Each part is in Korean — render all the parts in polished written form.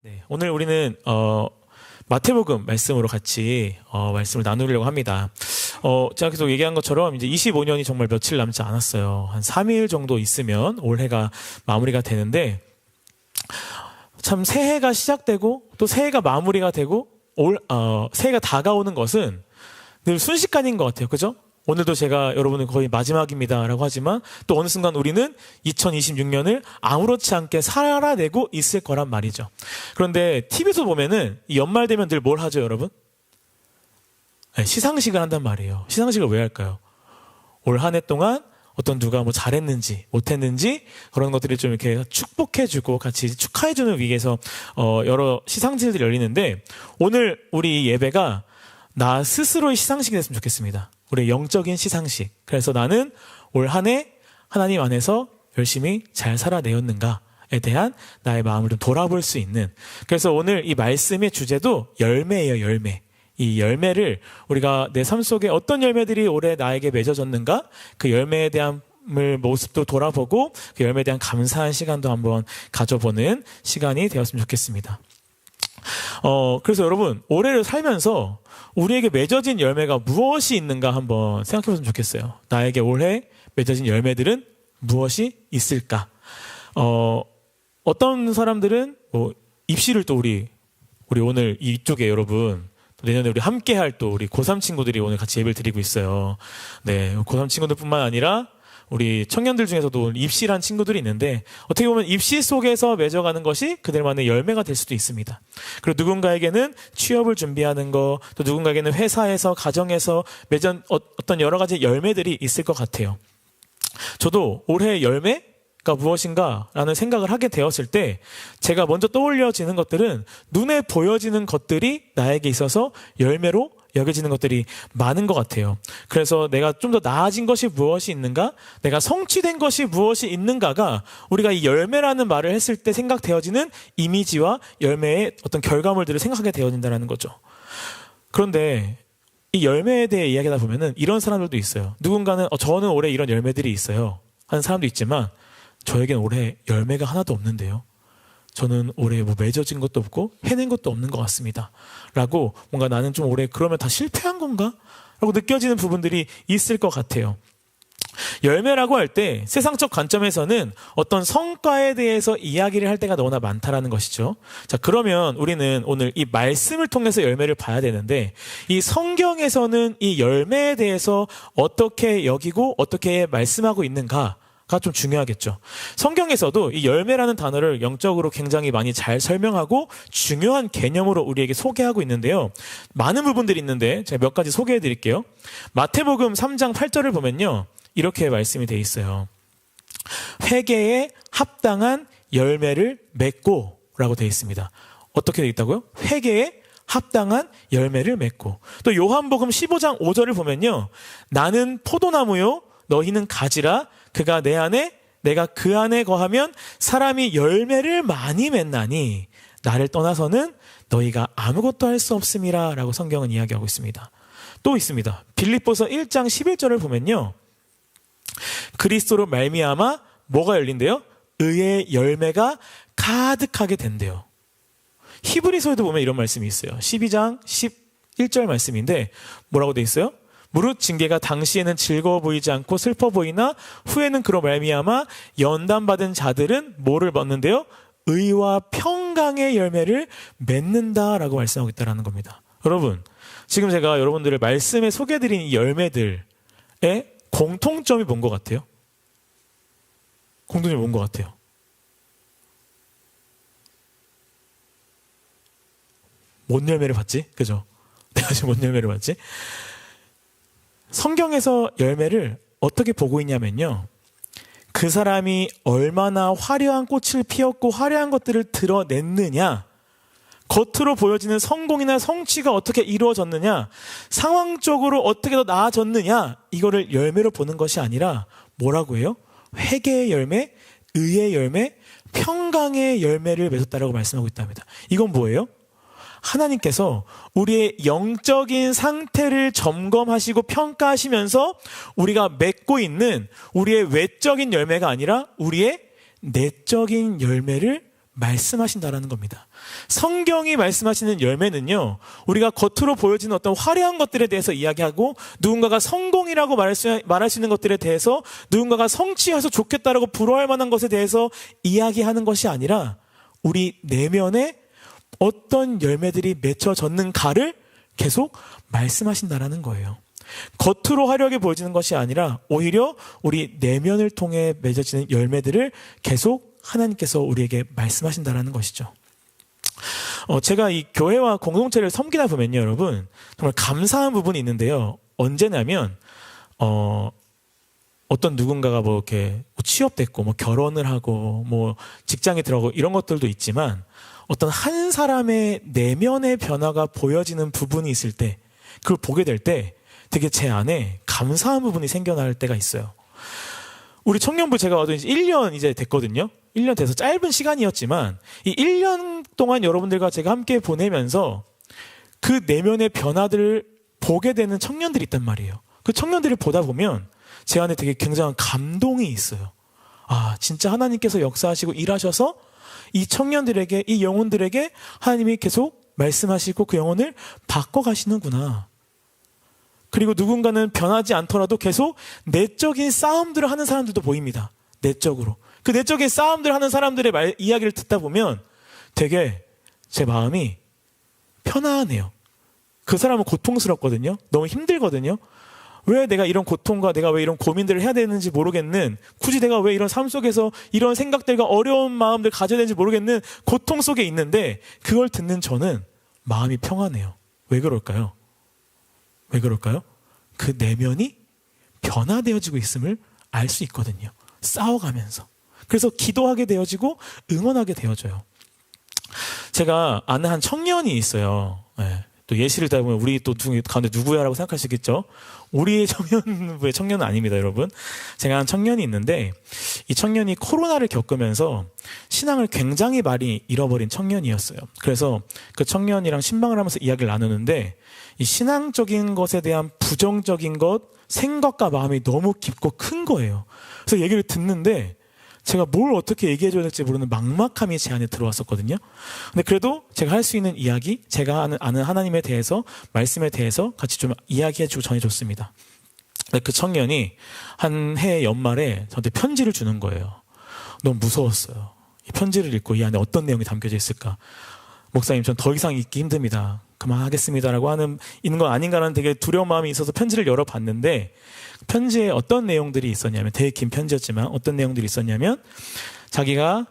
네, 오늘 우리는 마태복음 말씀으로 같이 말씀을 나누려고 합니다. 제가 계속 얘기한 것처럼 이제 25년이 정말 며칠 남지 않았어요. 한 3일 정도 있으면 올해가 마무리가 되는데, 참 새해가 시작되고 또 새해가 마무리가 되고 새해가 다가오는 것은 늘 순식간인 것 같아요. 그죠? 오늘도 제가 여러분은 거의 마지막입니다 라고 하지만 또 어느 순간 우리는 2026년을 아무렇지 않게 살아내고 있을 거란 말이죠. 그런데 TV에서 보면은 이 연말 되면 늘 뭘 하죠, 여러분? 네, 시상식을 한단 말이에요. 시상식을 왜 할까요? 올 한 해 동안 어떤 누가 뭐 잘했는지 못했는지 그런 것들을 좀 이렇게 축복해주고 같이 축하해주는 위해서 여러 시상식들이 열리는데, 오늘 우리 예배가 나 스스로의 시상식이 됐으면 좋겠습니다. 우리의 영적인 시상식. 그래서 나는 올 한 해 하나님 안에서 열심히 잘 살아내었는가에 대한 나의 마음을 좀 돌아볼 수 있는, 그래서 오늘 이 말씀의 주제도 열매예요. 열매. 이 열매를 우리가 내 삶 속에 어떤 열매들이 올해 나에게 맺어졌는가, 그 열매에 대한 모습도 돌아보고 그 열매에 대한 감사한 시간도 한번 가져보는 시간이 되었으면 좋겠습니다. 그래서 여러분, 올해를 살면서 우리에게 맺어진 열매가 무엇이 있는가 한번 생각해 보시면 좋겠어요. 나에게 올해 맺어진 열매들은 무엇이 있을까? 어떤 사람들은 뭐 입시를 또 우리 오늘 이쪽에 여러분, 내년에 우리 함께 할 또 우리 고3 친구들이 오늘 같이 예배를 드리고 있어요. 네, 고3 친구들뿐만 아니라 우리 청년들 중에서도 입시란 친구들이 있는데, 어떻게 보면 입시 속에서 맺어가는 것이 그들만의 열매가 될 수도 있습니다. 그리고 누군가에게는 취업을 준비하는 거, 또 누군가에게는 회사에서, 가정에서 맺은 어떤 여러 가지 열매들이 있을 것 같아요. 저도 올해 열매가 무엇인가 라는 생각을 하게 되었을 때 제가 먼저 떠올려지는 것들은 눈에 보여지는 것들이 나에게 있어서 열매로 여겨지는 것들이 많은 것 같아요. 그래서 내가 좀 더 나아진 것이 무엇이 있는가, 내가 성취된 것이 무엇이 있는가가 우리가 이 열매라는 말을 했을 때 생각되어지는 이미지와 열매의 어떤 결과물들을 생각하게 되어진다는 거죠. 그런데 이 열매에 대해 이야기하다 보면은 이런 사람들도 있어요. 누군가는 저는 올해 이런 열매들이 있어요 하는 사람도 있지만, 저에겐 올해 열매가 하나도 없는데요, 저는 올해 뭐 맺어진 것도 없고 해낸 것도 없는 것 같습니다 라고, 뭔가 나는 좀 올해 그러면 다 실패한 건가? 라고 느껴지는 부분들이 있을 것 같아요. 열매라고 할 때 세상적 관점에서는 어떤 성과에 대해서 이야기를 할 때가 너무나 많다라는 것이죠. 자, 그러면 우리는 오늘 이 말씀을 통해서 열매를 봐야 되는데, 이 성경에서는 이 열매에 대해서 어떻게 여기고 어떻게 말씀하고 있는가 가 좀 중요하겠죠. 성경에서도 이 열매라는 단어를 영적으로 굉장히 많이 잘 설명하고 중요한 개념으로 우리에게 소개하고 있는데요. 많은 부분들이 있는데 제가 몇 가지 소개해 드릴게요. 마태복음 3장 8절을 보면요, 이렇게 말씀이 돼 있어요. 회개에 합당한 열매를 맺고 라고 되어 있습니다. 어떻게 되어 있다고요? 회개에 합당한 열매를 맺고. 또 요한복음 15장 5절을 보면요, 나는 포도나무요 너희는 가지라, 그가 내 안에 내가 그 안에 거하면 사람이 열매를 많이 맺나니 나를 떠나서는 너희가 아무것도 할 수 없음이라 라고 성경은 이야기하고 있습니다. 또 있습니다. 빌립보서 1장 11절을 보면요, 그리스도로 말미암아 뭐가 열린대요? 의의 열매가 가득하게 된대요. 히브리서에도 보면 이런 말씀이 있어요. 12장 11절 말씀인데 뭐라고 돼 있어요? 무릇 징계가 당시에는 즐거워 보이지 않고 슬퍼 보이나 후에는 그로 말미암아 연단받은 자들은 뭐를 얻는데요? 의와 평강의 열매를 맺는다라고 말씀하고 있다는 겁니다. 여러분, 지금 제가 여러분들을 말씀에 소개해드린 이 열매들의 공통점이 뭔 것 같아요? 공통점이 뭔 것 같아요? 뭔 열매를 받지? 그죠? 내가 지금 뭔 열매를 받지? 성경에서 열매를 어떻게 보고 있냐면요, 그 사람이 얼마나 화려한 꽃을 피웠고 화려한 것들을 드러냈느냐, 겉으로 보여지는 성공이나 성취가 어떻게 이루어졌느냐, 상황적으로 어떻게 더 나아졌느냐, 이거를 열매로 보는 것이 아니라 뭐라고 해요? 회개의 열매, 의의 열매, 평강의 열매를 맺었다라고 말씀하고 있답니다. 이건 뭐예요? 하나님께서 우리의 영적인 상태를 점검하시고 평가하시면서 우리가 맺고 있는 우리의 외적인 열매가 아니라 우리의 내적인 열매를 말씀하신다라는 겁니다. 성경이 말씀하시는 열매는요, 우리가 겉으로 보여지는 어떤 화려한 것들에 대해서 이야기하고, 누군가가 성공이라고 말할 수 있는 것들에 대해서, 누군가가 성취해서 좋겠다라고 부러워할 만한 것에 대해서 이야기하는 것이 아니라, 우리 내면에 어떤 열매들이 맺혀졌는가를 계속 말씀하신다라는 거예요. 겉으로 화려하게 보여지는 것이 아니라 오히려 우리 내면을 통해 맺어지는 열매들을 계속 하나님께서 우리에게 말씀하신다라는 것이죠. 제가 이 교회와 공동체를 섬기다 보면요, 여러분, 정말 감사한 부분이 있는데요. 언제냐면, 어떤 누군가가 뭐 이렇게 취업됐고, 뭐 결혼을 하고, 뭐 직장에 들어가고 이런 것들도 있지만, 어떤 한 사람의 내면의 변화가 보여지는 부분이 있을 때, 그걸 보게 될 때 되게 제 안에 감사한 부분이 생겨날 때가 있어요. 우리 청년부 제가 와도 이제 1년 이제 됐거든요. 1년 돼서 짧은 시간이었지만 이 1년 동안 여러분들과 제가 함께 보내면서 그 내면의 변화들을 보게 되는 청년들이 있단 말이에요. 그 청년들을 보다 보면 제 안에 되게 굉장한 감동이 있어요. 아, 진짜 하나님께서 역사하시고 일하셔서 이 청년들에게, 이 영혼들에게 하나님이 계속 말씀하시고 그 영혼을 바꿔가시는구나. 그리고 누군가는 변하지 않더라도 계속 내적인 싸움들을 하는 사람들도 보입니다. 내적으로. 그 내적인 싸움들을 하는 사람들의 이야기를 듣다 보면 되게 제 마음이 편안해요. 그 사람은 고통스럽거든요. 너무 힘들거든요. 왜 내가 이런 고통과 내가 왜 이런 고민들을 해야 되는지 모르겠는, 굳이 내가 왜 이런 삶 속에서 이런 생각들과 어려운 마음들 가져야 되는지 모르겠는 고통 속에 있는데 그걸 듣는 저는 마음이 평안해요. 왜 그럴까요? 왜 그럴까요? 그 내면이 변화되어지고 있음을 알 수 있거든요. 싸워가면서. 그래서 기도하게 되어지고 응원하게 되어져요. 제가 아는 한 청년이 있어요. 네. 또 예시를 들다 보면 우리 또 가운데 누구야라고 생각할 수 있겠죠. 우리의 청년부의 청년은 아닙니다, 여러분. 제가 한 청년이 있는데 이 청년이 코로나를 겪으면서 신앙을 굉장히 많이 잃어버린 청년이었어요. 그래서 그 청년이랑 신방을 하면서 이야기를 나누는데 이 신앙적인 것에 대한 부정적인 것, 생각과 마음이 너무 깊고 큰 거예요. 그래서 얘기를 듣는데 제가 뭘 어떻게 얘기해줘야 될지 모르는 막막함이 제 안에 들어왔었거든요. 근데 그래도 제가 할 수 있는 이야기, 제가 아는 하나님에 대해서, 말씀에 대해서 같이 좀 이야기해주고 전해줬습니다. 근데 그 청년이 한 해 연말에 저한테 편지를 주는 거예요. 너무 무서웠어요. 이 편지를 읽고 이 안에 어떤 내용이 담겨져 있을까. 목사님, 전 더 이상 읽기 힘듭니다. 그만하겠습니다라고 있는 건 아닌가라는 되게 두려운 마음이 있어서 편지를 열어봤는데 편지에 어떤 내용들이 있었냐면, 되게 긴 편지였지만 어떤 내용들이 있었냐면, 자기가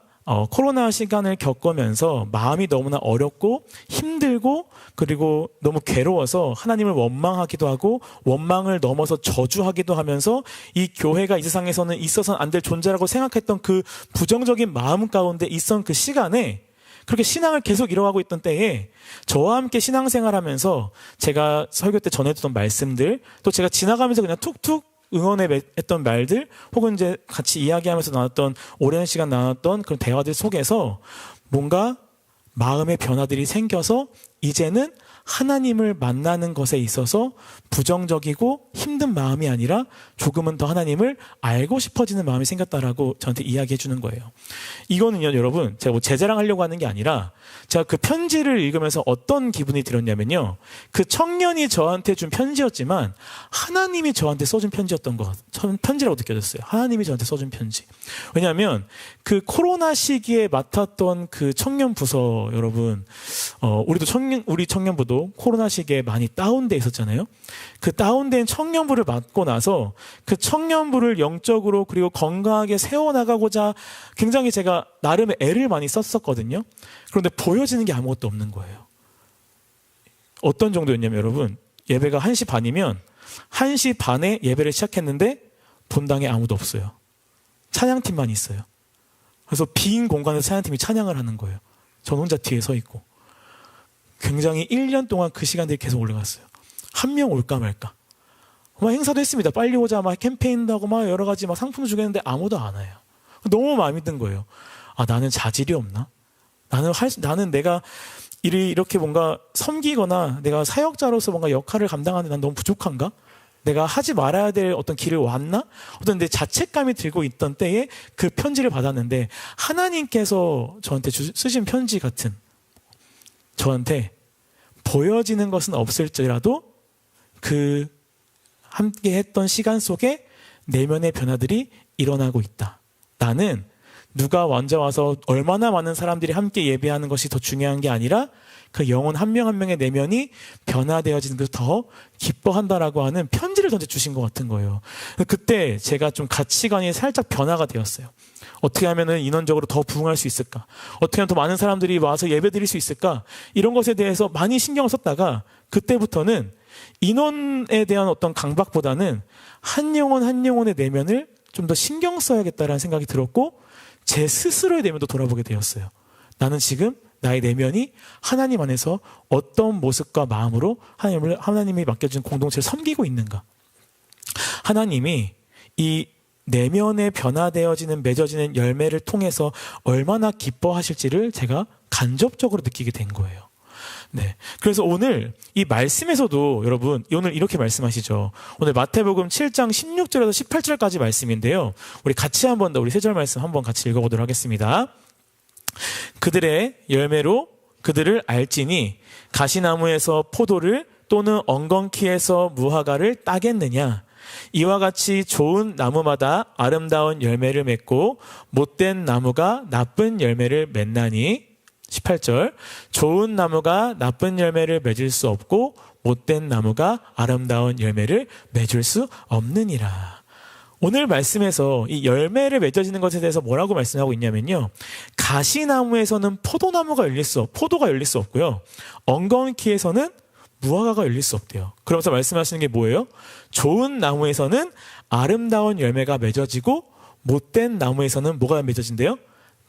코로나 시간을 겪으면서 마음이 너무나 어렵고 힘들고 그리고 너무 괴로워서 하나님을 원망하기도 하고 원망을 넘어서 저주하기도 하면서 이 교회가 이 세상에서는 있어서는 안 될 존재라고 생각했던 그 부정적인 마음 가운데 있던 그 시간에, 그렇게 신앙을 계속 잃어가고 있던 때에 저와 함께 신앙생활하면서 제가 설교 때 전해줬던 말씀들, 또 제가 지나가면서 그냥 툭툭 응원했던 말들, 혹은 이제 같이 이야기하면서 나눴던, 오랜 시간 나눴던 그런 대화들 속에서 뭔가 마음의 변화들이 생겨서 이제는 하나님을 만나는 것에 있어서 부정적이고 힘든 마음이 아니라 조금은 더 하나님을 알고 싶어지는 마음이 생겼다라고 저한테 이야기해 주는 거예요. 이거는요, 여러분, 제가 뭐 제 자랑하려고 하는 게 아니라 제가 그 편지를 읽으면서 어떤 기분이 들었냐면요, 그 청년이 저한테 준 편지였지만 하나님이 저한테 써준 편지였던 것, 편지라고 느껴졌어요. 하나님이 저한테 써준 편지. 왜냐하면 그 코로나 시기에 맡았던 그 청년 부서, 여러분, 우리 청년부도 코로나 시기에 많이 다운돼 있었잖아요. 그 다운된 청년부를 맡고 나서 그 청년부를 영적으로 그리고 건강하게 세워나가고자 굉장히 제가 나름의 애를 많이 썼었거든요. 그런데 보여지는 게 아무것도 없는 거예요. 어떤 정도였냐면, 여러분, 예배가 1시 반이면 1시 반에 예배를 시작했는데 본당에 아무도 없어요. 찬양팀만 있어요. 그래서 빈 공간에서 찬양팀이 찬양을 하는 거예요. 전 혼자 뒤에 서 있고. 굉장히 1년 동안 그 시간들이 계속 올라갔어요. 한 명 올까 말까. 막 행사도 했습니다. 빨리 오자, 막 캠페인도 하고, 막 여러 가지 막 상품 주겠는데 아무도 안 와요. 너무 마음이 든 거예요. 아, 나는 자질이 없나? 나는 내가 이렇게 뭔가 섬기거나 내가 사역자로서 뭔가 역할을 감당하는데 난 너무 부족한가? 내가 하지 말아야 될 어떤 길을 왔나? 어떤 내 자책감이 들고 있던 때에 그 편지를 받았는데 하나님께서 저한테 쓰신 편지 같은, 저한테 보여지는 것은 없을지라도 그 함께 했던 시간 속에 내면의 변화들이 일어나고 있다. 나는 누가 먼저 와서 얼마나 많은 사람들이 함께 예배하는 것이 더 중요한 게 아니라 그 영혼 한 명 한 명의 내면이 변화되어지는 것을 더 기뻐한다라고 하는 편지를 저한테 주신 것 같은 거예요. 그때 제가 좀 가치관이 살짝 변화가 되었어요. 어떻게 하면 인원적으로 더 부응할 수 있을까? 어떻게 하면 더 많은 사람들이 와서 예배 드릴 수 있을까? 이런 것에 대해서 많이 신경을 썼다가 그때부터는 인원에 대한 어떤 강박보다는 한 영혼 한 영혼의 내면을 좀 더 신경 써야겠다라는 생각이 들었고 제 스스로의 내면도 돌아보게 되었어요. 나는 지금 나의 내면이 하나님 안에서 어떤 모습과 마음으로 하나님이 맡겨준 공동체를 섬기고 있는가? 하나님이 이 내면에 변화되어지는 맺어지는 열매를 통해서 얼마나 기뻐하실지를 제가 간접적으로 느끼게 된 거예요. 네. 그래서 오늘 이 말씀에서도 여러분, 오늘 이렇게 말씀하시죠. 오늘 마태복음 7장 16절에서 18절까지 말씀인데요. 우리 같이 한번 더 우리 세 절 말씀 한번 같이 읽어보도록 하겠습니다. 그들의 열매로 그들을 알지니 가시나무에서 포도를 또는 엉겅퀴에서 무화과를 따겠느냐. 이와 같이 좋은 나무마다 아름다운 열매를 맺고 못된 나무가 나쁜 열매를 맺나니. 18절 좋은 나무가 나쁜 열매를 맺을 수 없고 못된 나무가 아름다운 열매를 맺을 수 없느니라. 오늘 말씀에서 이 열매를 맺어지는 것에 대해서 뭐라고 말씀하고 있냐면요. 가시나무에서는 포도가 열릴 수 없고요. 엉겅퀴에서는 무화과가 열릴 수 없대요. 그러면서 말씀하시는 게 뭐예요? 좋은 나무에서는 아름다운 열매가 맺어지고 못된 나무에서는 뭐가 맺어진대요?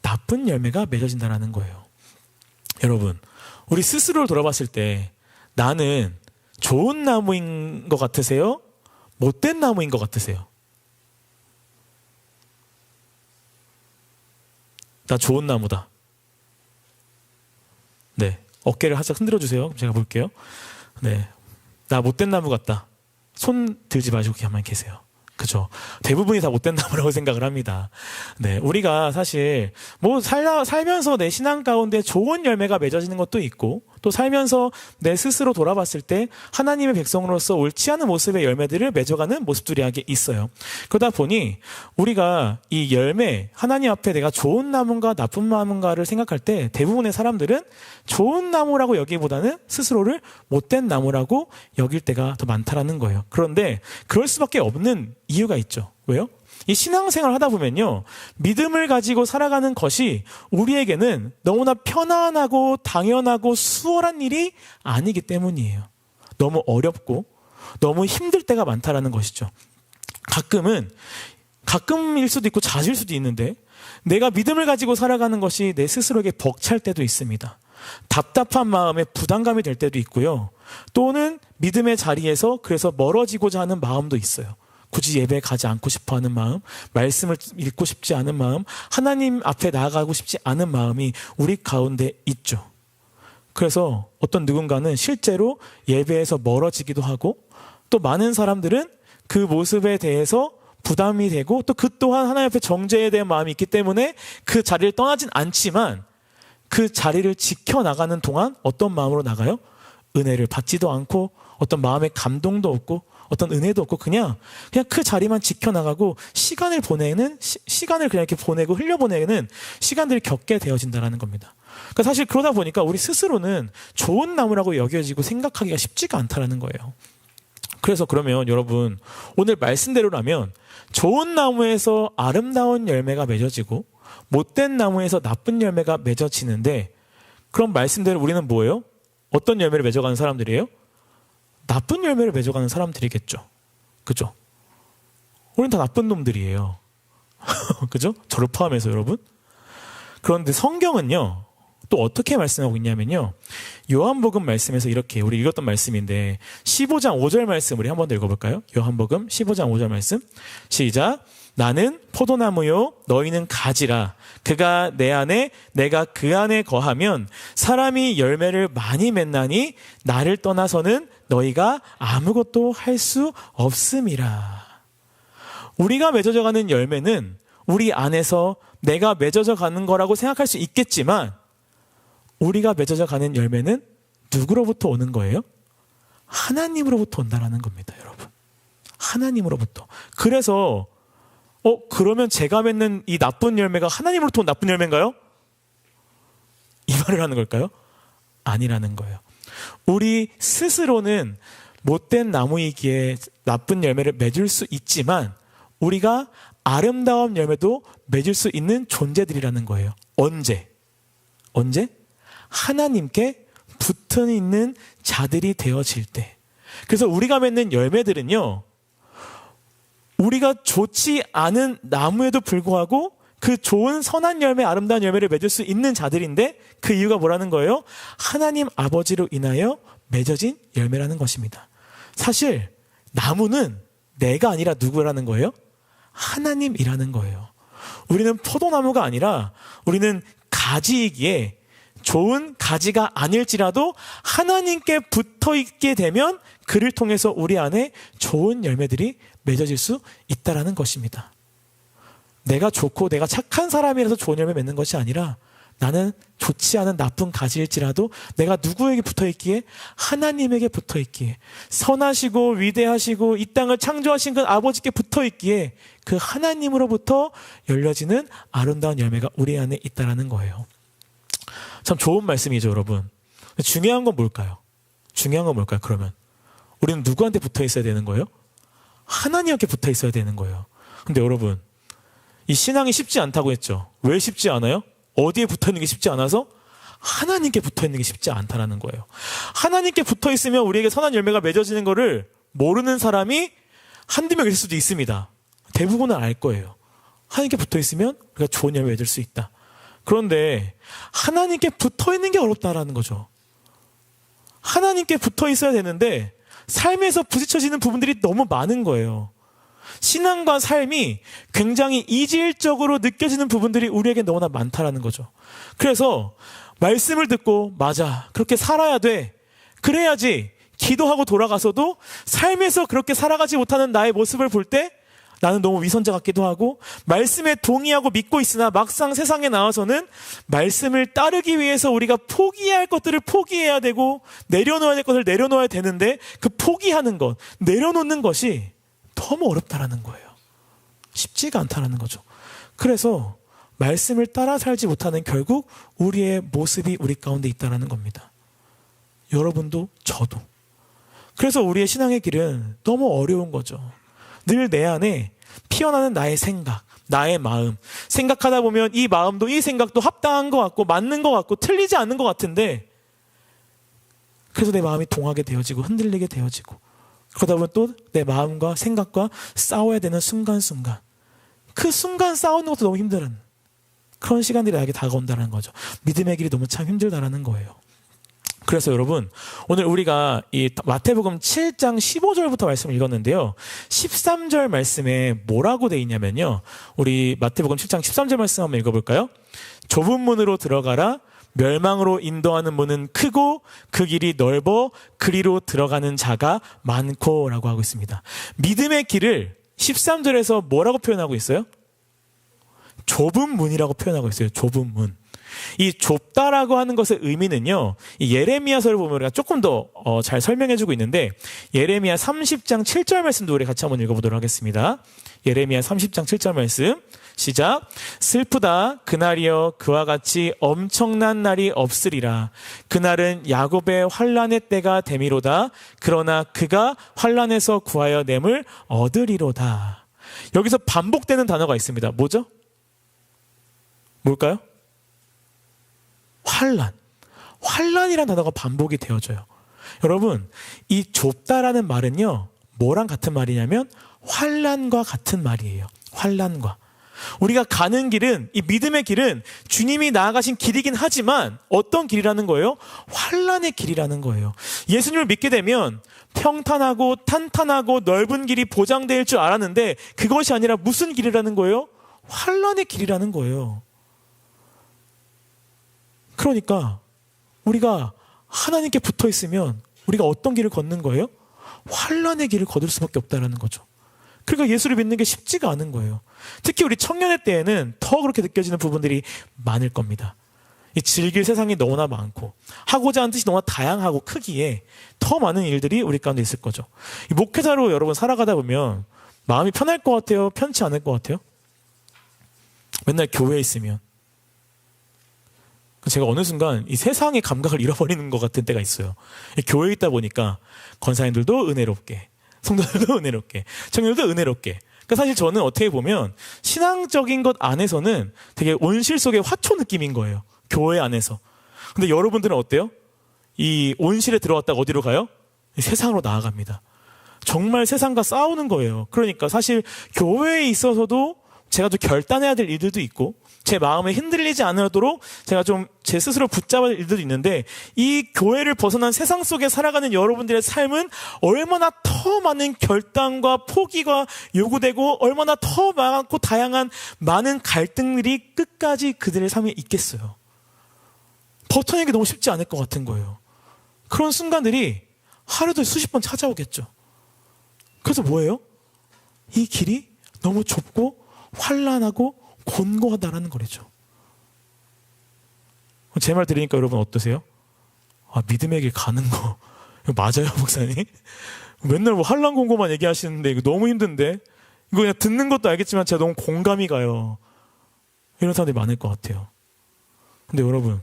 나쁜 열매가 맺어진다는 거예요. 여러분, 우리 스스로를 돌아봤을 때 나는 좋은 나무인 것 같으세요? 못된 나무인 것 같으세요? 나 좋은 나무다. 네, 어깨를 살짝 흔들어 주세요. 그럼 제가 볼게요. 네, 나 못된 나무 같다. 손 들지 마시고 가만히 계세요. 그죠? 대부분이 다 못된 나무라고 생각을 합니다. 네, 우리가 사실 살면서 내 신앙 가운데 좋은 열매가 맺어지는 것도 있고 또 살면서 내 스스로 돌아봤을 때 하나님의 백성으로서 옳지 않은 모습의 열매들을 맺어가는 모습들이 있어요. 그러다 보니 우리가 이 열매, 하나님 앞에 내가 좋은 나무인가 나쁜 나무인가를 생각할 때 대부분의 사람들은 좋은 나무라고 여기보다는 스스로를 못된 나무라고 여길 때가 더 많다라는 거예요. 그런데 그럴 수밖에 없는 이유가 있죠. 왜요? 이 신앙생활 하다 보면요, 믿음을 가지고 살아가는 것이 우리에게는 너무나 편안하고 당연하고 수월한 일이 아니기 때문이에요. 너무 어렵고 너무 힘들 때가 많다라는 것이죠. 가끔일 수도 있고 자주일 수도 있는데 내가 믿음을 가지고 살아가는 것이 내 스스로에게 벅찰 때도 있습니다. 답답한 마음에 부담감이 될 때도 있고요. 또는 믿음의 자리에서 그래서 멀어지고자 하는 마음도 있어요. 굳이 예배에 가지 않고 싶어 하는 마음, 말씀을 읽고 싶지 않은 마음, 하나님 앞에 나아가고 싶지 않은 마음이 우리 가운데 있죠. 그래서 어떤 누군가는 실제로 예배에서 멀어지기도 하고 또 많은 사람들은 그 모습에 대해서 부담이 되고 또 그 또한 하나님 앞에 정죄에 대한 마음이 있기 때문에 그 자리를 떠나진 않지만 그 자리를 지켜나가는 동안 어떤 마음으로 나가요? 은혜를 받지도 않고 어떤 마음의 감동도 없고 어떤 은혜도 없고 그냥 그 자리만 지켜나가고 시간을 그냥 이렇게 보내고 흘려보내는 시간들을 겪게 되어진다는 겁니다. 그러니까 사실 그러다 보니까 우리 스스로는 좋은 나무라고 여겨지고 생각하기가 쉽지가 않다는 거예요. 그래서 그러면 여러분, 오늘 말씀대로라면 좋은 나무에서 아름다운 열매가 맺어지고 못된 나무에서 나쁜 열매가 맺어지는데, 그럼 말씀대로 우리는 뭐예요? 어떤 열매를 맺어가는 사람들이에요? 나쁜 열매를 맺어가는 사람들이겠죠. 그죠? 우리는 다 나쁜 놈들이에요. 그죠? 저를 포함해서 여러분. 그런데 성경은요, 또 어떻게 말씀하고 있냐면요, 요한복음 말씀에서 이렇게 우리 읽었던 말씀인데 15장 5절 말씀 우리 한 번 더 읽어볼까요? 요한복음 15장 5절 말씀 시작. 나는 포도나무요 너희는 가지라. 그가 내 안에 내가 그 안에 거하면 사람이 열매를 많이 맺나니 나를 떠나서는 너희가 아무것도 할 수 없음이라. 우리가 맺어져 가는 열매는 우리 안에서 내가 맺어져 가는 거라고 생각할 수 있겠지만 우리가 맺어져 가는 열매는 누구로부터 오는 거예요? 하나님으로부터 온다라는 겁니다, 여러분. 하나님으로부터. 그래서 그러면 제가 맺는 이 나쁜 열매가 하나님으로부터 온 나쁜 열매인가요? 이 말을 하는 걸까요? 아니라는 거예요. 우리 스스로는 못된 나무이기에 나쁜 열매를 맺을 수 있지만 우리가 아름다운 열매도 맺을 수 있는 존재들이라는 거예요. 언제? 하나님께 붙어 있는 자들이 되어질 때. 그래서 우리가 맺는 열매들은요, 우리가 좋지 않은 나무에도 불구하고 그 좋은 선한 열매, 아름다운 열매를 맺을 수 있는 자들인데 그 이유가 뭐라는 거예요? 하나님 아버지로 인하여 맺어진 열매라는 것입니다. 사실 나무는 내가 아니라 누구라는 거예요? 하나님이라는 거예요. 우리는 포도나무가 아니라 우리는 가지이기에 좋은 가지가 아닐지라도 하나님께 붙어 있게 되면 그를 통해서 우리 안에 좋은 열매들이 맺어질 수 있다라는 것입니다. 내가 좋고 내가 착한 사람이라서 좋은 열매 맺는 것이 아니라 나는 좋지 않은 나쁜 가지일지라도 내가 누구에게 붙어 있기에? 하나님에게 붙어 있기에, 선하시고 위대하시고 이 땅을 창조하신 그 아버지께 붙어 있기에 그 하나님으로부터 열려지는 아름다운 열매가 우리 안에 있다라는 거예요. 참 좋은 말씀이죠, 여러분. 중요한 건 뭘까요? 그러면 우리는 누구한테 붙어 있어야 되는 거예요? 하나님께 붙어 있어야 되는 거예요. 근데 여러분, 이 신앙이 쉽지 않다고 했죠. 왜 쉽지 않아요? 어디에 붙어 있는 게 쉽지 않아서? 하나님께 붙어 있는 게 쉽지 않다라는 거예요. 하나님께 붙어 있으면 우리에게 선한 열매가 맺어지는 거를 모르는 사람이 한두 명 있을 수도 있습니다. 대부분은 알 거예요. 하나님께 붙어 있으면 우리가 좋은 열매 맺을 수 있다. 그런데 하나님께 붙어 있는 게 어렵다라는 거죠. 하나님께 붙어 있어야 되는데 삶에서 부딪혀지는 부분들이 너무 많은 거예요. 신앙과 삶이 굉장히 이질적으로 느껴지는 부분들이 우리에게 너무나 많다라는 거죠. 그래서 말씀을 듣고 맞아, 그렇게 살아야 돼, 그래야지 기도하고 돌아가서도 삶에서 그렇게 살아가지 못하는 나의 모습을 볼 때 나는 너무 위선자 같기도 하고 말씀에 동의하고 믿고 있으나 막상 세상에 나와서는 말씀을 따르기 위해서 우리가 포기해야 할 것들을 포기해야 되고 내려놓아야 될 것을 내려놓아야 되는데 그 포기하는 것, 내려놓는 것이 너무 어렵다라는 거예요. 쉽지가 않다라는 거죠. 그래서 말씀을 따라 살지 못하는 결국 우리의 모습이 우리 가운데 있다라는 겁니다. 여러분도 저도. 그래서 우리의 신앙의 길은 너무 어려운 거죠. 늘 내 안에 피어나는 나의 생각, 나의 마음, 생각하다 보면 이 마음도 이 생각도 합당한 것 같고 맞는 것 같고 틀리지 않는 것 같은데 그래서 내 마음이 동하게 되어지고 흔들리게 되어지고 그러다 보면 또 내 마음과 생각과 싸워야 되는 순간순간, 그 순간 싸우는 것도 너무 힘든 그런 시간들이 나에게 다가온다는 거죠. 믿음의 길이 너무 참 힘들다라는 거예요. 그래서 여러분, 오늘 우리가 이 마태복음 7장 15절부터 말씀을 읽었는데요. 13절 말씀에 뭐라고 돼 있냐면요. 우리 마태복음 7장 13절 말씀 한번 읽어볼까요? 좁은 문으로 들어가라. 멸망으로 인도하는 문은 크고 그 길이 넓어 그리로 들어가는 자가 많고 라고 하고 있습니다. 믿음의 길을 13절에서 뭐라고 표현하고 있어요? 좁은 문이라고 표현하고 있어요. 좁은 문. 이 좁다라고 하는 것의 의미는요, 이 예레미야서를 보면 우리가 조금 더 잘 설명해주고 있는데 예레미야 30장 7절 말씀도 우리 같이 한번 읽어보도록 하겠습니다. 예레미야 30장 7절 말씀 시작. 슬프다 그날이여 그와 같이 엄청난 날이 없으리라. 그날은 야곱의 환난의 때가 되미로다. 그러나 그가 환난에서 구하여 냄을 얻으리로다. 여기서 반복되는 단어가 있습니다. 뭐죠? 뭘까요? 환난이라는 단어가 반복이 되어져요. 여러분, 이 좁다라는 말은요, 뭐랑 같은 말이냐면 환난과 같은 말이에요. 환난과. 우리가 가는 길은, 이 믿음의 길은 주님이 나아가신 길이긴 하지만 어떤 길이라는 거예요? 환난의 길이라는 거예요. 예수님을 믿게 되면 평탄하고 탄탄하고 넓은 길이 보장될 줄 알았는데 그것이 아니라 무슨 길이라는 거예요? 환난의 길이라는 거예요. 그러니까 우리가 하나님께 붙어 있으면 우리가 어떤 길을 걷는 거예요? 환난의 길을 거둘 수밖에 없다는 거죠. 그러니까 예수를 믿는 게 쉽지가 않은 거예요. 특히 우리 청년의 때에는 더 그렇게 느껴지는 부분들이 많을 겁니다. 이 즐길 세상이 너무나 많고 하고자 하는 뜻이 너무나 다양하고 크기에 더 많은 일들이 우리 가운데 있을 거죠. 이 목회자로 여러분 살아가다 보면 마음이 편할 것 같아요? 편치 않을 것 같아요? 맨날 교회에 있으면. 제가 어느 순간 이 세상의 감각을 잃어버리는 것 같은 때가 있어요. 교회에 있다 보니까 권사님들도 은혜롭게, 성도들도 은혜롭게, 청년들도 은혜롭게. 그러니까 사실 저는 어떻게 보면 신앙적인 것 안에서는 되게 온실 속의 화초 느낌인 거예요. 교회 안에서. 근데 여러분들은 어때요? 이 온실에 들어왔다가 어디로 가요? 세상으로 나아갑니다. 정말 세상과 싸우는 거예요. 그러니까 사실 교회에 있어서도 제가 좀 결단해야 될 일들도 있고 제 마음에 흔들리지 않도록 제가 좀 제 스스로 붙잡아야 될 일들도 있는데 이 교회를 벗어난 세상 속에 살아가는 여러분들의 삶은 얼마나 더 많은 결단과 포기가 요구되고 얼마나 더 많고 다양한 많은 갈등들이 끝까지 그들의 삶에 있겠어요. 버텨내기 너무 쉽지 않을 것 같은 거예요. 그런 순간들이 하루도 수십 번 찾아오겠죠. 그래서 뭐예요? 이 길이 너무 좁고 환난하고 곤고하다라는 거죠. 제 말 들으니까 여러분 어떠세요? 아, 믿음의 길 가는 거 이거 맞아요, 목사님? 맨날 뭐 환난 곤고만 얘기하시는데 이거 너무 힘든데 이거 그냥 듣는 것도 알겠지만 제가 너무 공감이 가요. 이런 사람들이 많을 것 같아요. 근데 여러분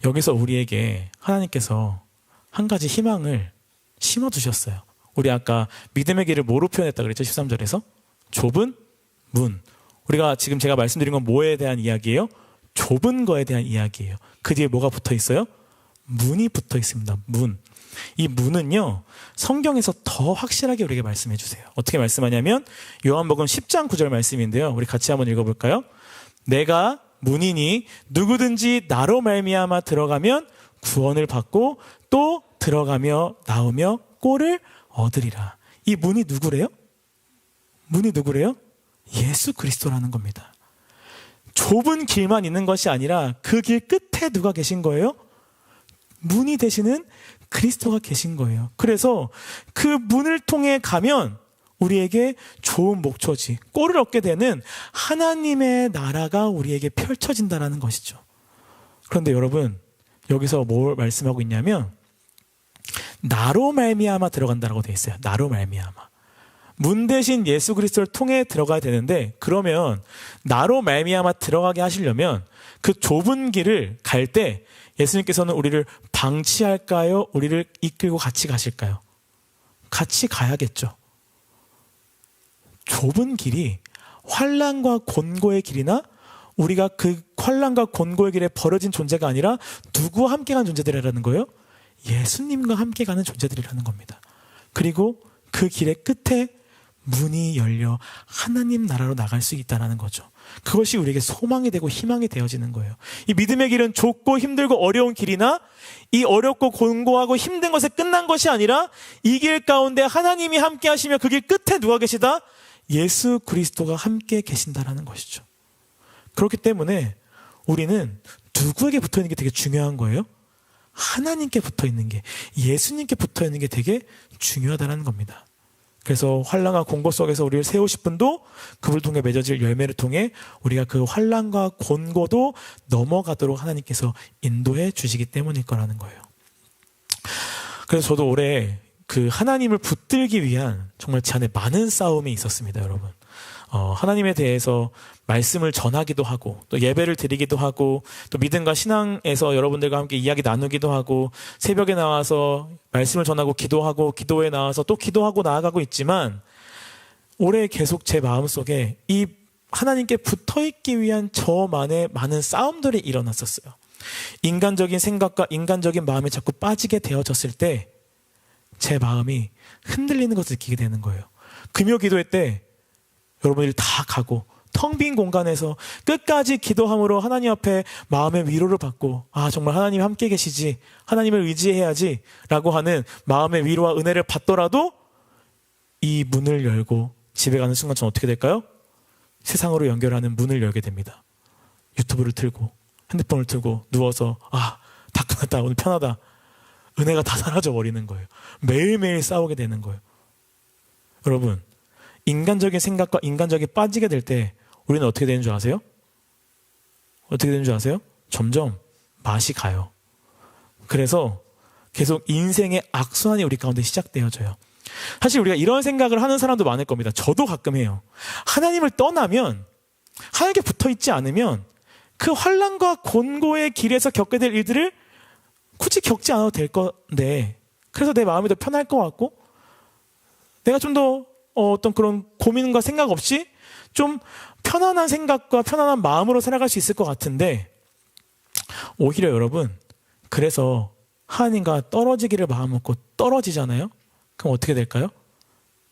여기서 우리에게 하나님께서 한 가지 희망을 심어주셨어요. 우리 아까 믿음의 길을 뭐로 표현했다 그랬죠? 13절에서 좁은 문. 우리가 지금 제가 말씀드린 건 뭐에 대한 이야기예요? 좁은 거에 대한 이야기예요. 그 뒤에 뭐가 붙어 있어요? 문이 붙어 있습니다. 문. 이 문은요 성경에서 더 확실하게 우리에게 말씀해 주세요. 어떻게 말씀하냐면 요한복음 10장 9절 말씀인데요. 우리 같이 한번 읽어볼까요? 내가 문이니 누구든지 나로 말미암아 들어가면 구원을 받고 또 들어가며 나오며 꼴을 얻으리라. 이 문이 누구래요? 문이 누구래요? 예수 그리스도라는 겁니다. 좁은 길만 있는 것이 아니라 그 길 끝에 누가 계신 거예요? 문이 되시는 그리스도가 계신 거예요. 그래서 그 문을 통해 가면 우리에게 좋은 목초지, 꼴을 얻게 되는 하나님의 나라가 우리에게 펼쳐진다는 것이죠. 그런데 여러분 여기서 뭘 말씀하고 있냐면 나로 말미암아 들어간다라고 되어 있어요. 나로 말미암아. 문 대신 예수 그리스도를 통해 들어가야 되는데 그러면 나로 말미암아 들어가게 하시려면 그 좁은 길을 갈 때 예수님께서는 우리를 방치할까요? 우리를 이끌고 같이 가실까요? 같이 가야겠죠. 좁은 길이 환난과 곤고의 길이나 우리가 그 환난과 곤고의 길에 버려진 존재가 아니라 누구와 함께 가는 존재들이라는 거예요? 예수님과 함께 가는 존재들이라는 겁니다. 그리고 그 길의 끝에 문이 열려 하나님 나라로 나갈 수 있다는 거죠. 그것이 우리에게 소망이 되고 희망이 되어지는 거예요. 이 믿음의 길은 좁고 힘들고 어려운 길이나 이 어렵고 곤고하고 힘든 것에 끝난 것이 아니라 이 길 가운데 하나님이 함께 하시며 그 길 끝에 누가 계시다? 예수 그리스도가 함께 계신다라는 것이죠. 그렇기 때문에 우리는 누구에게 붙어 있는 게 되게 중요한 거예요? 하나님께 붙어 있는 게, 예수님께 붙어 있는 게 되게 중요하다는 겁니다. 그래서 환난과 곤고 속에서 우리를 세우실 분도 그분을 통해 맺어질 열매를 통해 우리가 그 환난과 곤고도 넘어가도록 하나님께서 인도해 주시기 때문일 거라는 거예요. 그래서 저도 올해 그 하나님을 붙들기 위한 정말 제 안에 많은 싸움이 있었습니다, 여러분. 하나님에 대해서 말씀을 전하기도 하고 또 예배를 드리기도 하고 또 믿음과 신앙에서 여러분들과 함께 이야기 나누기도 하고 새벽에 나와서 말씀을 전하고 기도하고 기도에 나와서 또 기도하고 나아가고 있지만 올해 계속 제 마음속에 이 하나님께 붙어있기 위한 저만의 많은 싸움들이 일어났었어요. 인간적인 생각과 인간적인 마음에 자꾸 빠지게 되어졌을 때 제 마음이 흔들리는 것을 느끼게 되는 거예요. 금요 기도회 때 여러분들이 다 가고 텅 빈 공간에서 끝까지 기도함으로 하나님 앞에 마음의 위로를 받고 정말 하나님 함께 계시지, 하나님을 의지해야지 라고 하는 마음의 위로와 은혜를 받더라도 이 문을 열고 집에 가는 순간 저는 어떻게 될까요? 세상으로 연결하는 문을 열게 됩니다. 유튜브를 틀고 핸드폰을 틀고 누워서 다 끝났다, 오늘 편하다. 은혜가 다 사라져 버리는 거예요. 매일매일 싸우게 되는 거예요. 여러분, 인간적인 생각과 인간적이 빠지게 될 때 우리는 어떻게 되는 줄 아세요? 어떻게 되는 줄 아세요? 점점 맛이 가요. 그래서 계속 인생의 악순환이 우리 가운데 시작되어져요. 사실 우리가 이런 생각을 하는 사람도 많을 겁니다. 저도 가끔 해요. 하나님을 떠나면, 하나님께 붙어있지 않으면 그 환난과 곤고의 길에서 겪게 될 일들을 굳이 겪지 않아도 될 건데, 그래서 내 마음이 더 편할 것 같고 내가 좀 더 어떤 그런 고민과 생각 없이 좀 편안한 생각과 편안한 마음으로 살아갈 수 있을 것 같은데, 오히려 여러분, 그래서 하나님과 떨어지기를 마음 먹고 떨어지잖아요. 그럼 어떻게 될까요?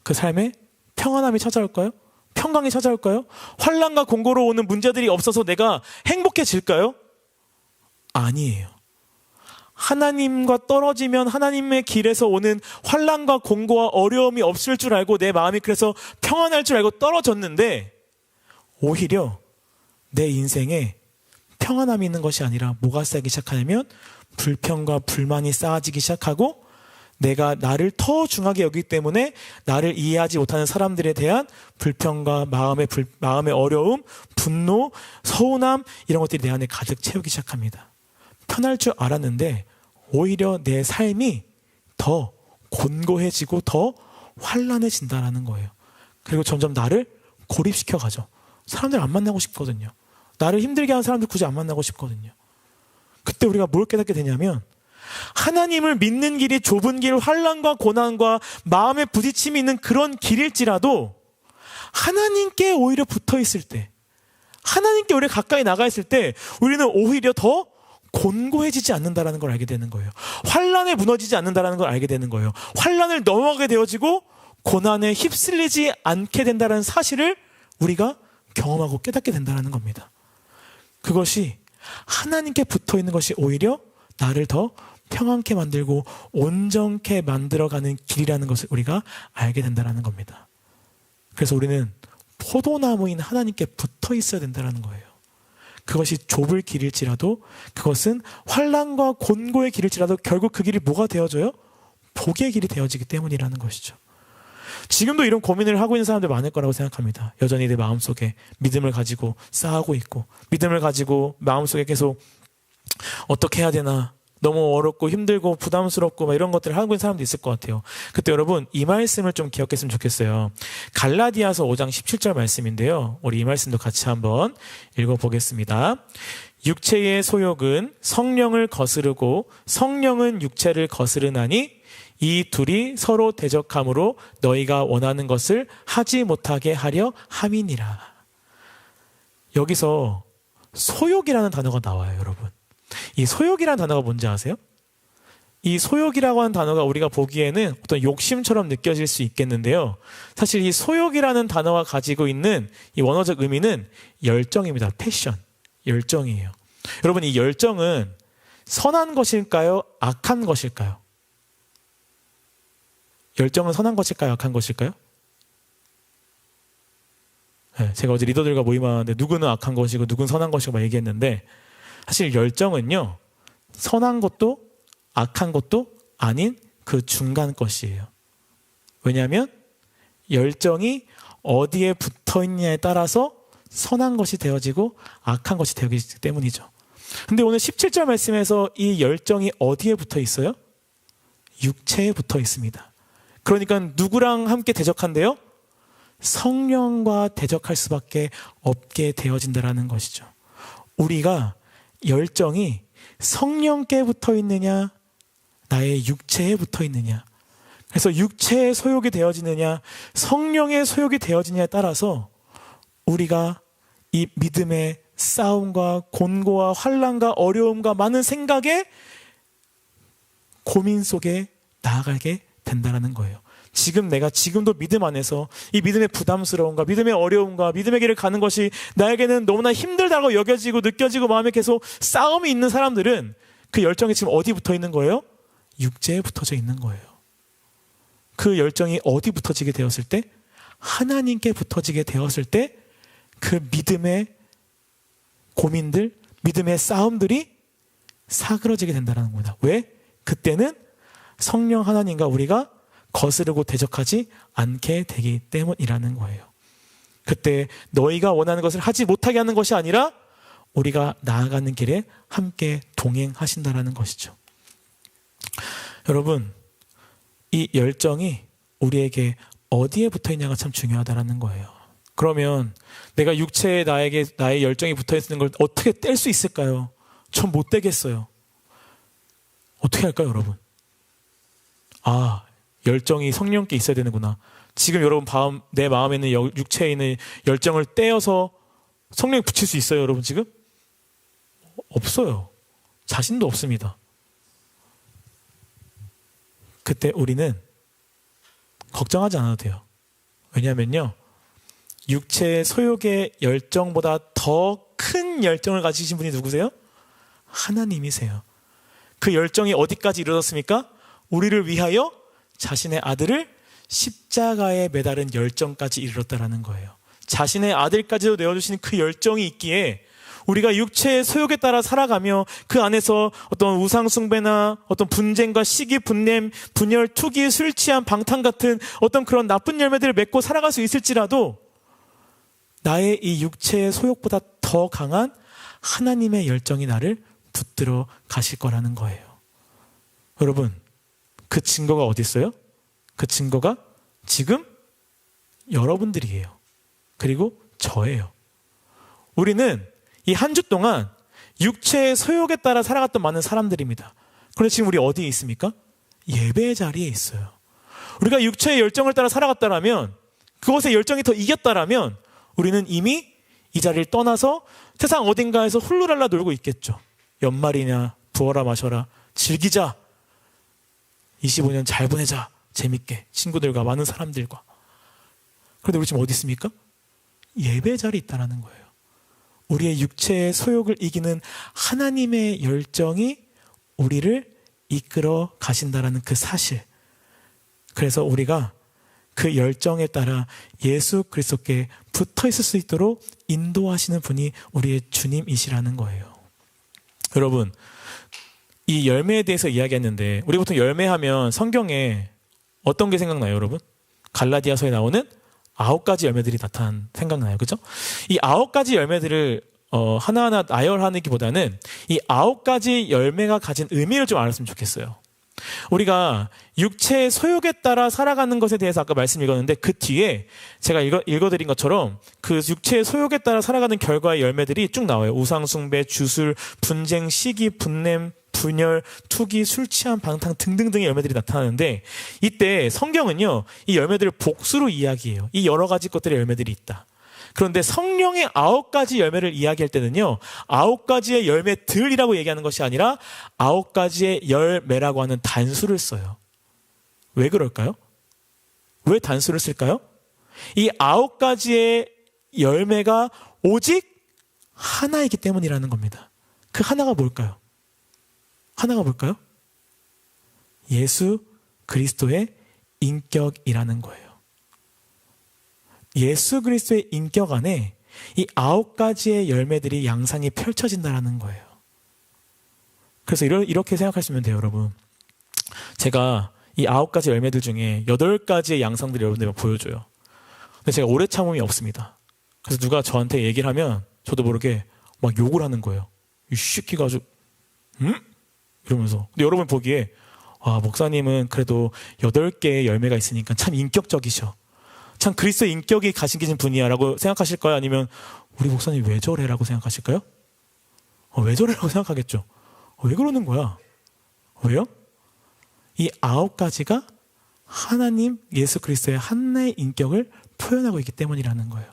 그 삶에 평안함이 찾아올까요? 평강이 찾아올까요? 환난과 공고로 오는 문제들이 없어서 내가 행복해질까요? 아니에요. 하나님과 떨어지면 하나님의 길에서 오는 환난과 공고와 어려움이 없을 줄 알고 내 마음이 그래서 평안할 줄 알고 떨어졌는데, 오히려 내 인생에 평안함이 있는 것이 아니라 뭐가 쌓이기 시작하냐면 불평과 불만이 쌓아지기 시작하고, 내가 나를 더 중하게 여기기 때문에 나를 이해하지 못하는 사람들에 대한 불평과 마음의 어려움, 분노, 서운함, 이런 것들이 내 안에 가득 채우기 시작합니다. 편할 줄 알았는데 오히려 내 삶이 더 곤고해지고 더 환란해진다는 거예요. 그리고 점점 나를 고립시켜가죠. 사람들 안 만나고 싶거든요. 나를 힘들게 하는 사람들 굳이 안 만나고 싶거든요. 그때 우리가 뭘 깨닫게 되냐면, 하나님을 믿는 길이 좁은 길, 환난과 고난과 마음의 부딪힘이 있는 그런 길일지라도 하나님께 오히려 붙어있을 때, 하나님께 우리가 가까이 나가 있을 때 우리는 오히려 더 곤고해지지 않는다는 걸 알게 되는 거예요. 환난에 무너지지 않는다는 걸 알게 되는 거예요. 환난을 넘어가게 되어지고 고난에 휩쓸리지 않게 된다는 사실을 우리가 경험하고 깨닫게 된다는 겁니다. 그것이 하나님께 붙어있는 것이 오히려 나를 더 평안케 만들고 온전케 만들어가는 길이라는 것을 우리가 알게 된다는 겁니다. 그래서 우리는 포도나무인 하나님께 붙어 있어야 된다는 거예요. 그것이 좁을 길일지라도, 그것은 환난과 곤고의 길일지라도 결국 그 길이 뭐가 되어져요? 복의 길이 되어지기 때문이라는 것이죠. 지금도 이런 고민을 하고 있는 사람들 많을 거라고 생각합니다. 여전히 내 마음속에 믿음을 가지고 싸우고 있고, 믿음을 가지고 마음속에 계속 어떻게 해야 되나, 너무 어렵고 힘들고 부담스럽고 막 이런 것들을 하고 있는 사람도 있을 것 같아요. 그때 여러분, 이 말씀을 좀 기억했으면 좋겠어요. 갈라디아서 5장 17절 말씀인데요. 우리 이 말씀도 같이 한번 읽어보겠습니다. 육체의 소욕은 성령을 거스르고 성령은 육체를 거스르나니 이 둘이 서로 대적함으로 너희가 원하는 것을 하지 못하게 하려 함이니라. 여기서 소욕이라는 단어가 나와요, 여러분. 이 소욕이라는 단어가 뭔지 아세요? 이 소욕이라고 하는 단어가 우리가 보기에는 어떤 욕심처럼 느껴질 수 있겠는데요. 사실 이 소욕이라는 단어가 가지고 있는 이 원어적 의미는 열정입니다. 패션, 열정이에요. 여러분, 이 열정은 선한 것일까요? 악한 것일까요? 열정은 선한 것일까요? 악한 것일까요? 네, 제가 어제 리더들과 모임하는데 누구는 악한 것이고 누구는 선한 것이고 막 얘기했는데, 사실 열정은요, 선한 것도 악한 것도 아닌 그 중간 것이에요. 왜냐하면 열정이 어디에 붙어 있냐에 따라서 선한 것이 되어지고 악한 것이 되어지기 때문이죠. 근데 오늘 17절 말씀에서 이 열정이 어디에 붙어 있어요? 육체에 붙어 있습니다. 그러니까 누구랑 함께 대적한대요? 성령과 대적할 수밖에 없게 되어진다는 것이죠. 우리가 열정이 성령께 붙어 있느냐, 나의 육체에 붙어 있느냐, 그래서 육체의 소욕이 되어지느냐, 성령의 소욕이 되어지느냐에 따라서 우리가 이 믿음의 싸움과 곤고와 환난과 어려움과 많은 생각에 고민 속에 나아가게 된다는 거예요. 지금 내가 지금도 믿음 안에서 이 믿음의 부담스러움과 믿음의 어려움과 믿음의 길을 가는 것이 나에게는 너무나 힘들다고 여겨지고 느껴지고 마음에 계속 싸움이 있는 사람들은 그 열정이 지금 어디 붙어 있는 거예요? 육체에 붙어져 있는 거예요. 그 열정이 어디 붙어지게 되었을 때? 하나님께 붙어지게 되었을 때 그 믿음의 고민들, 믿음의 싸움들이 사그러지게 된다는 겁니다. 왜? 그때는 성령 하나님과 우리가 거스르고 대적하지 않게 되기 때문이라는 거예요. 그때 너희가 원하는 것을 하지 못하게 하는 것이 아니라 우리가 나아가는 길에 함께 동행하신다라는 것이죠. 여러분, 이 열정이 우리에게 어디에 붙어 있냐가 참 중요하다는 거예요. 그러면 내가 육체에 나의 열정이 붙어 있는 걸 어떻게 뗄 수 있을까요? 전 못 떼겠어요. 어떻게 할까요, 여러분? 아, 열정이 성령께 있어야 되는구나. 지금 여러분 내 마음에 있는 육체에 있는 열정을 떼어서 성령에 붙일 수 있어요, 여러분 지금? 없어요. 자신도 없습니다. 그때 우리는 걱정하지 않아도 돼요. 왜냐하면요, 육체의 소욕의 열정보다 더 큰 열정을 가지신 분이 누구세요? 하나님이세요. 그 열정이 어디까지 이르렀습니까? 우리를 위하여 자신의 아들을 십자가에 매달은 열정까지 이르렀다라는 거예요. 자신의 아들까지도 내어주신 그 열정이 있기에 우리가 육체의 소욕에 따라 살아가며 그 안에서 어떤 우상숭배나 어떤 분쟁과 시기, 분냄, 분열, 투기, 술 취한, 방탕 같은 어떤 그런 나쁜 열매들을 맺고 살아갈 수 있을지라도 나의 이 육체의 소욕보다 더 강한 하나님의 열정이 나를 붙들어 가실 거라는 거예요. 여러분, 그 증거가 어디 있어요? 그 증거가 지금 여러분들이에요. 그리고 저예요. 우리는 이 한 주 동안 육체의 소욕에 따라 살아갔던 많은 사람들입니다. 그런데 지금 우리 어디에 있습니까? 예배의 자리에 있어요. 우리가 육체의 열정을 따라 살아갔다라면, 그것의 열정이 더 이겼다라면 우리는 이미 이 자리를 떠나서 세상 어딘가에서 훌루랄라 놀고 있겠죠. 연말이냐, 부어라 마셔라, 즐기자, 25년 잘 보내자, 재밌게 친구들과 많은 사람들과. 그런데 우리 지금 어디 있습니까? 예배 자리에 있다는 거예요. 우리의 육체의 소욕을 이기는 하나님의 열정이 우리를 이끌어 가신다라는 그 사실. 그래서 우리가 그 열정에 따라 예수 그리스도께 붙어 있을 수 있도록 인도하시는 분이 우리의 주님이시라는 거예요. 여러분, 이 열매에 대해서 이야기했는데 우리 보통 열매하면 성경에 어떤 게 생각나요, 여러분? 갈라디아서에 나오는 9가지 열매들이 생각나요. 그죠? 이 9가지 열매들을 하나하나 나열하기보다는 이 9가지 열매가 가진 의미를 좀 알았으면 좋겠어요. 우리가 육체의 소욕에 따라 살아가는 것에 대해서 아까 말씀 읽었는데 그 뒤에 제가 읽어드린 것처럼 그 육체의 소욕에 따라 살아가는 결과의 열매들이 쭉 나와요. 우상숭배, 주술, 분쟁, 시기, 분냄, 분열, 투기, 술 취한, 방탕 등등등의 열매들이 나타나는데 이때 성경은요, 이 열매들을 복수로 이야기해요. 이 여러 가지 것들의 열매들이 있다. 그런데 성령의 9가지 열매를 이야기할 때는요, 9가지의 열매들이라고 얘기하는 것이 아니라 9가지의 열매라고 하는 단수를 써요. 왜 그럴까요? 왜 단수를 쓸까요? 이 9가지의 열매가 오직 하나이기 때문이라는 겁니다. 그 하나가 뭘까요? 하나가 뭘까요? 예수 그리스도의 인격이라는 거예요. 예수 그리스도의 인격 안에 이 9가지의 열매들이 양상이 펼쳐진다는 거예요. 그래서 이렇게 생각하시면 돼요, 여러분. 제가 이 9가지 열매들 중에 8가지의 양상들을 여러분들에게 보여줘요. 근데 제가 오래 참음이 없습니다. 그래서 누가 저한테 얘기를 하면 저도 모르게 막 욕을 하는 거예요. 이 새끼가 아주 이러면서. 근데 여러분 보기에 목사님은 그래도 8개의 열매가 있으니까 참 인격적이셔. 참 그리스도의 인격이 가신 분이야 라고 생각하실까요? 아니면 우리 목사님 왜 저래? 라고 생각하실까요? 왜 저래? 라고 생각하겠죠. 왜 그러는 거야? 왜요? 이 9가지가 하나님 예수 그리스도의 하나의 인격을 표현하고 있기 때문이라는 거예요.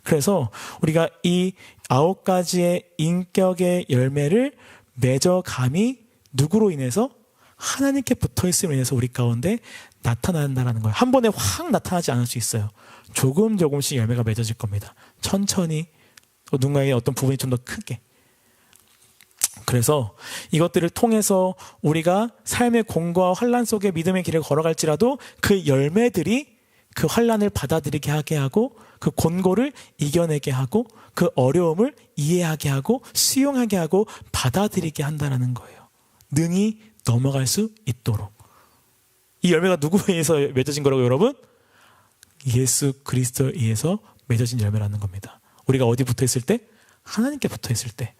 그래서 우리가 이 9가지의 인격의 열매를 맺어감이 누구로 인해서? 하나님께 붙어있음으로 인해서 우리 가운데 나타난다는 거예요. 한 번에 확 나타나지 않을 수 있어요. 조금씩 열매가 맺어질 겁니다. 천천히, 또 누군가에게 어떤 부분이 좀 더 크게. 그래서 이것들을 통해서 우리가 삶의 공고와 환난 속에 믿음의 길을 걸어갈지라도 그 열매들이 그 환난을 받아들이게 하게 하고 그 곤고를 이겨내게 하고 그 어려움을 이해하게 하고 수용하게 하고 받아들이게 한다는 거예요. 능히 넘어갈 수 있도록. 이 열매가 누구에 의해서 맺어진 거라고 여러분? 예수 그리스도에 의해서 맺어진 열매라는 겁니다. 우리가 어디 붙어있을 때? 하나님께 붙어있을 때.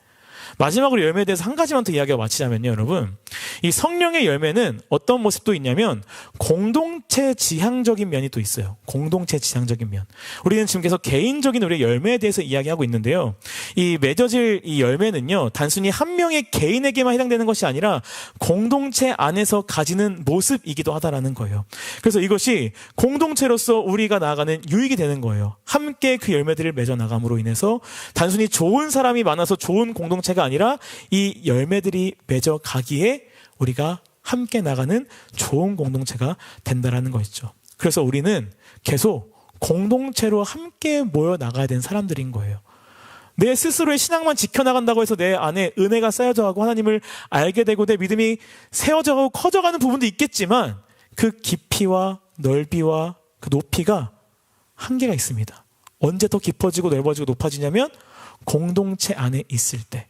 마지막으로 열매에 대해서 한 가지만 더 이야기하고 마치자면요, 여러분. 이 성령의 열매는 어떤 모습도 있냐면 공동체 지향적인 면이 또 있어요. 공동체 지향적인 면. 우리는 지금 계속 개인적인 우리의 열매에 대해서 이야기하고 있는데요. 이 맺어질 이 열매는요, 단순히 한 명의 개인에게만 해당되는 것이 아니라 공동체 안에서 가지는 모습이기도 하다라는 거예요. 그래서 이것이 공동체로서 우리가 나아가는 유익이 되는 거예요. 함께 그 열매들을 맺어 나감으로 인해서 단순히 좋은 사람이 많아서 좋은 공동체가 아니라 이 열매들이 맺어 가기에 우리가 함께 나가는 좋은 공동체가 된다라는 것이죠. 그래서 우리는 계속 공동체로 함께 모여 나가야 되는 사람들인 거예요. 내 스스로의 신앙만 지켜나간다고 해서 내 안에 은혜가 쌓여져가고 하나님을 알게 되고 내 믿음이 세워져가고 커져가는 부분도 있겠지만 그 깊이와 넓이와 그 높이가 한계가 있습니다. 언제 더 깊어지고 넓어지고 높아지냐면 공동체 안에 있을 때.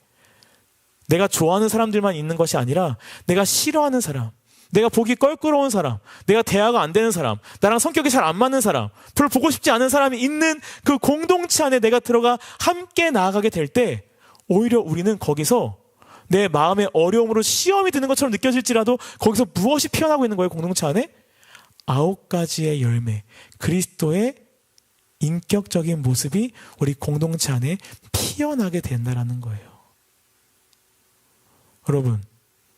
내가 좋아하는 사람들만 있는 것이 아니라 내가 싫어하는 사람, 내가 보기 껄끄러운 사람, 내가 대화가 안 되는 사람, 나랑 성격이 잘 안 맞는 사람, 별로 보고 싶지 않은 사람이 있는 그 공동체 안에 내가 들어가 함께 나아가게 될 때 오히려 우리는 거기서 내 마음의 어려움으로 시험이 드는 것처럼 느껴질지라도 거기서 무엇이 피어나고 있는 거예요, 공동체 안에? 9가지의 열매, 그리스도의 인격적인 모습이 우리 공동체 안에 피어나게 된다는 거예요. 여러분,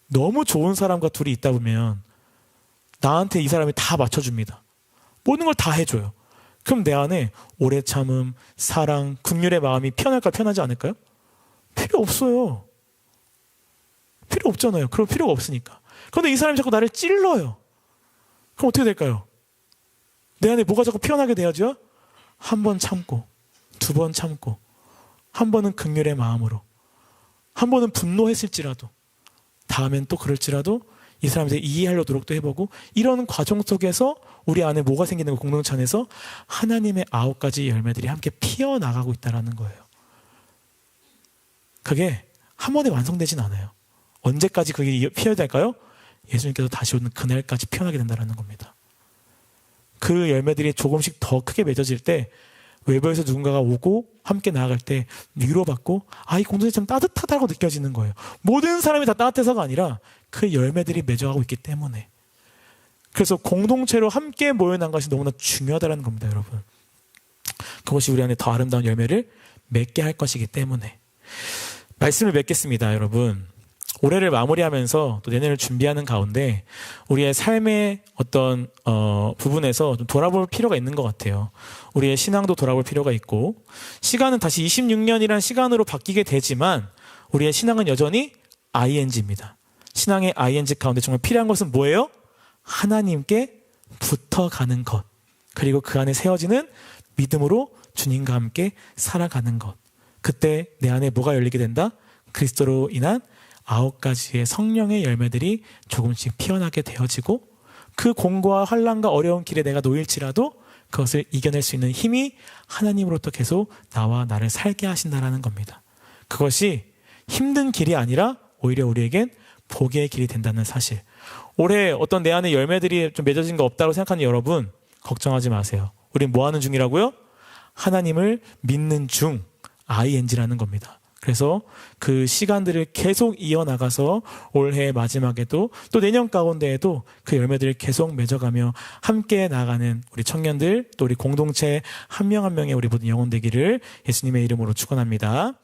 너무 좋은 사람과 둘이 있다 보면 나한테 이 사람이 다 맞춰줍니다. 모든 걸 다 해줘요. 그럼 내 안에 오래 참음, 사랑, 긍휼의 마음이 피어날까 피어나지 않을까요? 필요 없어요. 필요 없잖아요. 그럴 필요가 없으니까. 그런데 이 사람이 자꾸 나를 찔러요. 그럼 어떻게 될까요? 내 안에 뭐가 자꾸 피어나게 돼야죠? 한 번 참고, 2번 참고, 한 번은 긍휼의 마음으로, 한 번은 분노했을지라도, 다음엔 또 그럴지라도 이 사람에 대해 이해하려 노력도 해보고, 이런 과정 속에서 우리 안에 뭐가 생기는 거, 공동체 안에서 하나님의 9가지 열매들이 함께 피어나가고 있다는 거예요. 그게 한 번에 완성되진 않아요. 언제까지 그게 피어날까요? 예수님께서 다시 오는 그날까지 피어나게 된다는 겁니다. 그 열매들이 조금씩 더 크게 맺어질 때 외부에서 누군가가 오고 함께 나아갈 때 위로받고 이 공동체 참 따뜻하다고 느껴지는 거예요. 모든 사람이 다 따뜻해서가 아니라 그 열매들이 맺어가고 있기 때문에. 그래서 공동체로 함께 모여난 것이 너무나 중요하다는 겁니다, 여러분. 그것이 우리 안에 더 아름다운 열매를 맺게 할 것이기 때문에. 말씀을 맺겠습니다, 여러분. 올해를 마무리하면서 또 내년을 준비하는 가운데 우리의 삶의 어떤 부분에서 좀 돌아볼 필요가 있는 것 같아요. 우리의 신앙도 돌아볼 필요가 있고, 시간은 다시 26년이라는 시간으로 바뀌게 되지만 우리의 신앙은 여전히 ING입니다. 신앙의 ING 가운데 정말 필요한 것은 뭐예요? 하나님께 붙어가는 것, 그리고 그 안에 세워지는 믿음으로 주님과 함께 살아가는 것. 그때 내 안에 뭐가 열리게 된다? 그리스도로 인한 9가지의 성령의 열매들이 조금씩 피어나게 되어지고, 그 공고와 환난과 어려운 길에 내가 놓일지라도 그것을 이겨낼 수 있는 힘이 하나님으로부터 계속 나와 나를 살게 하신다는 겁니다. 그것이 힘든 길이 아니라 오히려 우리에겐 복의 길이 된다는 사실. 올해 어떤 내 안에 열매들이 좀 맺어진 거 없다고 생각하는 여러분, 걱정하지 마세요. 우린 뭐 하는 중이라고요? 하나님을 믿는 중, ING라는 겁니다. 그래서 그 시간들을 계속 이어나가서 올해 마지막에도 또 내년 가운데에도 그 열매들을 계속 맺어가며 함께 나가는 우리 청년들, 또 우리 공동체 한 명 한 명의 우리 모든 영혼 되기를 예수님의 이름으로 축원합니다.